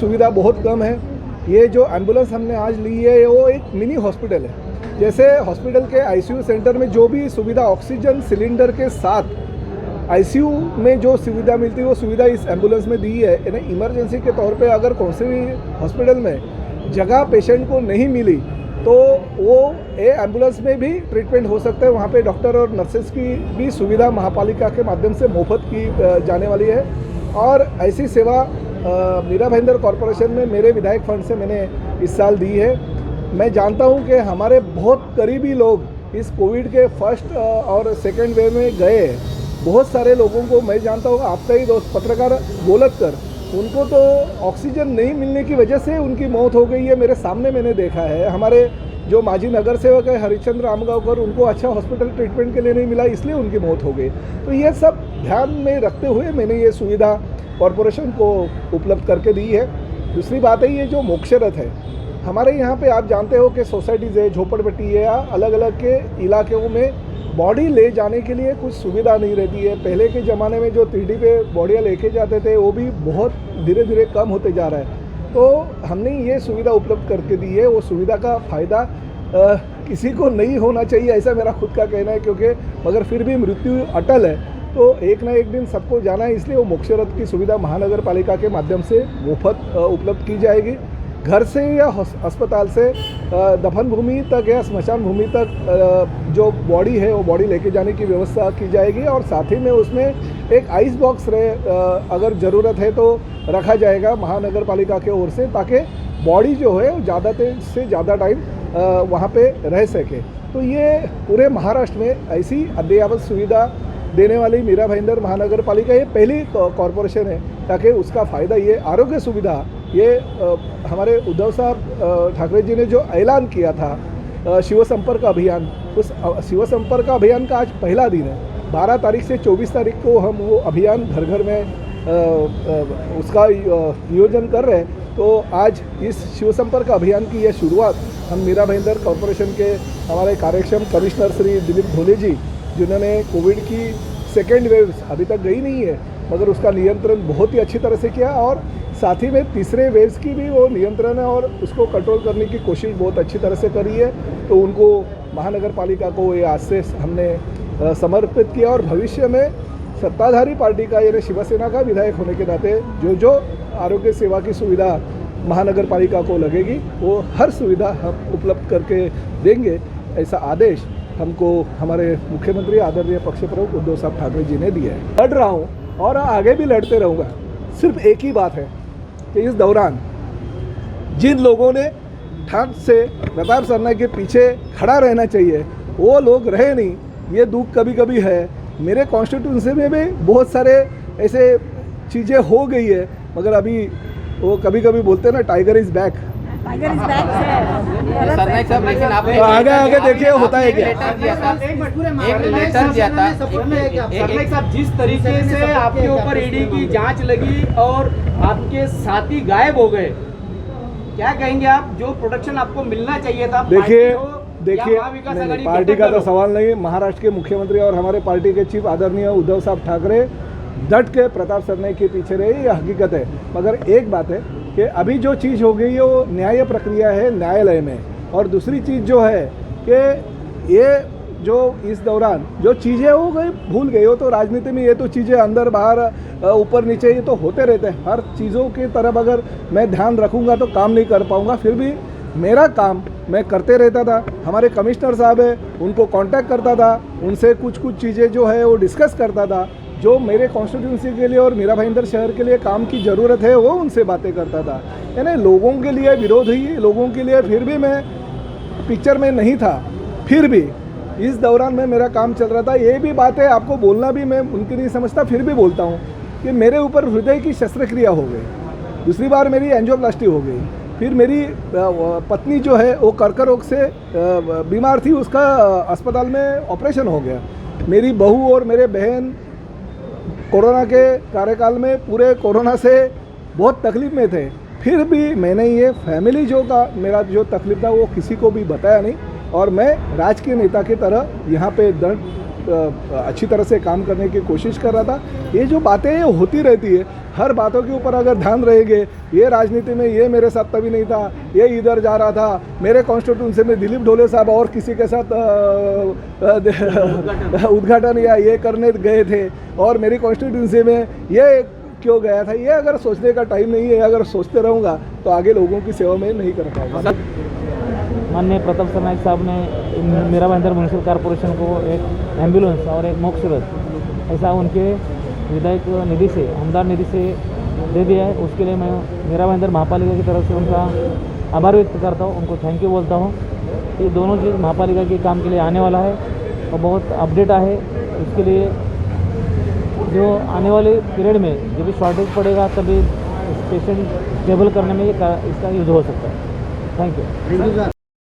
सुविधा बहुत कम है। ये जो एम्बुलेंस हमने आज ली है वो एक मिनी हॉस्पिटल है। जैसे हॉस्पिटल के आईसीयू सेंटर में जो भी सुविधा ऑक्सीजन सिलेंडर के साथ आईसीयू में जो सुविधा मिलती है वो सुविधा इस एम्बुलेंस में दी है। यानी इमरजेंसी के तौर पे अगर कौन से भी हॉस्पिटल में जगह पेशेंट को नहीं मिली तो वो एम्बुलेंस में भी ट्रीटमेंट हो सकता है। वहाँ पे डॉक्टर और नर्सेस की भी सुविधा महापालिका के माध्यम से मुफ्त की जाने वाली है। और ऐसी सेवा मीरा भाईंदर कॉरपोरेशन में मेरे विधायक फंड से मैंने इस साल दी है। मैं जानता हूँ कि हमारे बहुत करीबी लोग इस कोविड के फर्स्ट और सेकेंड वेव में गए। बहुत सारे लोगों को मैं जानता हूँ, आपका ही दोस्त पत्रकार गोलतकर, उनको तो ऑक्सीजन नहीं मिलने की वजह से उनकी मौत हो गई है। मेरे सामने मैंने देखा है। हमारे जो माजी नगर सेवक है हरिश्चंद्र आमगांवकर, उनको अच्छा हॉस्पिटल ट्रीटमेंट के लिए नहीं मिला, इसलिए उनकी मौत हो गई। तो ये सब ध्यान में रखते हुए मैंने ये सुविधा कॉरपोरेशन को उपलब्ध करके दी है। दूसरी बात है ये जो मोक्षरथ है, हमारे यहाँ पे आप जानते हो कि सोसाइटीज़ है, झोपड़पट्टी है या अलग अलग के इलाकों में बॉडी ले जाने के लिए कुछ सुविधा नहीं रहती है। पहले के ज़माने में जो तीड़ी पे बॉडियाँ लेके जाते थे वो भी बहुत धीरे धीरे कम होते जा रहा है। तो हमने ये सुविधा उपलब्ध करके दी है। वो सुविधा का फ़ायदा किसी को नहीं होना चाहिए ऐसा मेरा खुद का कहना है, क्योंकि मगर फिर भी मृत्यु अटल है तो एक ना एक दिन सबको जाना है। इसलिए वो मोक्षरथ की सुविधा महानगर पालिका के माध्यम से मुफ्त उपलब्ध की जाएगी। घर से या अस्पताल से दफन भूमि तक या स्मशान भूमि तक जो बॉडी है वो बॉडी लेके जाने की व्यवस्था की जाएगी। और साथ ही में उसमें एक आइस बॉक्स अगर ज़रूरत है तो रखा जाएगा महानगर पालिका के ओर से, ताकि बॉडी जो है वो ज़्यादा से ज़्यादा टाइम वहाँ पे रह सके। तो ये पूरे महाराष्ट्र में ऐसी अद्ययावत सुविधा देने वाली मीरा भाईंदर महानगर पालिका ये पहली कॉरपोरेशन है, ताकि उसका फ़ायदा ये आरोग्य सुविधा ये हमारे उद्धव साहब ठाकरे जी ने जो ऐलान किया था शिव संपर्क अभियान, उस शिव संपर्क अभियान का आज पहला दिन है। 12 तारीख से 24 तारीख को हम वो अभियान घर घर में उसका नियोजन कर रहे हैं। तो आज इस शिव संपर्क अभियान की यह शुरुआत हम मीरा भाईंदर कॉरपोरेशन के हमारे कार्यक्षम कमिश्नर श्री दिलीप धोले जी, जिन्होंने कोविड की सेकेंड वेव अभी तक गई नहीं है मगर उसका नियंत्रण बहुत ही अच्छी तरह से किया, और साथ ही में तीसरे वेव्स की भी वो नियंत्रण है और उसको कंट्रोल करने की कोशिश बहुत अच्छी तरह से करी है। तो उनको महानगर पालिका को ये आज से हमने समर्पित किया। और भविष्य में सत्ताधारी पार्टी का यानी शिवसेना का विधायक होने के नाते जो आरोग्य सेवा की सुविधा महानगर पालिका को लगेगी वो हर सुविधा हम उपलब्ध करके देंगे, ऐसा आदेश हमको हमारे मुख्यमंत्री आदरणीय पक्ष प्रमुख उद्धव साहब ठाकरे जी ने दिया है। लड़ रहा हूँ और आगे भी लड़ते रहूँगा। सिर्फ एक ही बात है कि इस दौरान जिन लोगों ने ठाट से प्रताप सरनाईक के पीछे खड़ा रहना चाहिए वो लोग रहे नहीं, ये दुख कभी कभी है। मेरे कॉन्स्टिट्यूंसी में भी बहुत सारे ऐसे चीज़ें हो गई है, मगर अभी वो कभी कभी बोलते हैं ना टाइगर इज़ बैक। सरनाईक साहब, लेकिन आपने आगे देखिए होता है क्या। एक लेटर दिया था सरनाईक साहब, जिस तरीके से आपके ऊपर ईडी की जांच लगी और आपके साथी गायब हो गए, क्या कहेंगे आप? जो प्रोटेक्शन आपको मिलना चाहिए था, देखिए पार्टी का तो सवाल नहीं। महाराष्ट्र के मुख्यमंत्री और हमारे पार्टी के चीफ आदरणीय उद्धव साहब ठाकरे डट के प्रताप सरनाईक के पीछे रहे, ये हकीकत है। मगर एक बात है कि अभी जो चीज़ हो गई है वो न्याय प्रक्रिया है न्यायालय में। और दूसरी चीज़ जो है कि ये जो इस दौरान जो चीज़ें हो गई भूल गई हो, तो राजनीति में ये तो चीज़ें अंदर बाहर ऊपर नीचे ये तो होते रहते हैं। हर चीज़ों की तरफ अगर मैं ध्यान रखूँगा तो काम नहीं कर पाऊँगा। फिर भी मेरा काम मैं करते रहता था। हमारे कमिश्नर साहब है उनको कांटेक्ट करता था, उनसे कुछ चीज़ें जो है वो डिस्कस करता था। जो मेरे कॉन्स्टिट्यूंसी के लिए और मीरा भाईंदर शहर के लिए काम की ज़रूरत है वो उनसे बातें करता था। यानी लोगों के लिए विरोधी लोगों के लिए फिर भी मैं पिक्चर में नहीं था। फिर भी इस दौरान में मेरा काम चल रहा था। ये भी बात है आपको बोलना भी मैं उनकी नहीं समझता, फिर भी बोलता हूँ कि मेरे ऊपर हृदय की शस्त्रक्रिया हो गई, दूसरी बार मेरी एंजियोप्लास्टी हो गई, फिर मेरी पत्नी जो है वो कर्कट रोग से बीमार थी, उसका अस्पताल में ऑपरेशन हो गया। मेरी बहू और मेरे बहन कोरोना के कार्यकाल में पूरे कोरोना से बहुत तकलीफ में थे। फिर भी मैंने ये फैमिली मेरा जो तकलीफ था वो किसी को भी बताया नहीं, और मैं राजकीय नेता की तरह यहाँ पे अच्छी तरह से काम करने की कोशिश कर रहा था। ये जो बातें होती रहती है, हर बातों के ऊपर अगर ध्यान रहेंगे, ये राजनीति में ये मेरे साथ तभी नहीं था, ये इधर जा रहा था, मेरे कॉन्स्टिट्यूंसी में दिलीप ढोले साहब और किसी के साथ उद्घाटन या ये करने गए थे और मेरी कॉन्स्टिट्यूंसी में ये क्यों गया था, ये अगर सोचने का टाइम नहीं है, अगर सोचते रहूँगा तो आगे लोगों की सेवा में नहीं कर पाऊँगा। माननीय प्रताप सरनाईक साहब ने मीरा भाईंदर म्यूनसिपल कॉरपोरेशन को एक एम्बुलेंस और एक मोक्ष रथ ऐसा उनके विधायक निधि से, आमदार निधि से दे दिया है। उसके लिए मैं मीरा भाईंदर महापालिका की तरफ से उनका आभार व्यक्त करता हूँ, उनको थैंक यू बोलता हूँ। ये दोनों चीज़ महापालिका के काम के लिए आने वाला है और बहुत अपडेट है। इसके लिए जो आने वाले पीरियड में जब भी शॉर्टेज पड़ेगा तभी पेशेंट स्टेबल करने में ये इसका यूज़ हो सकता है। Thank you.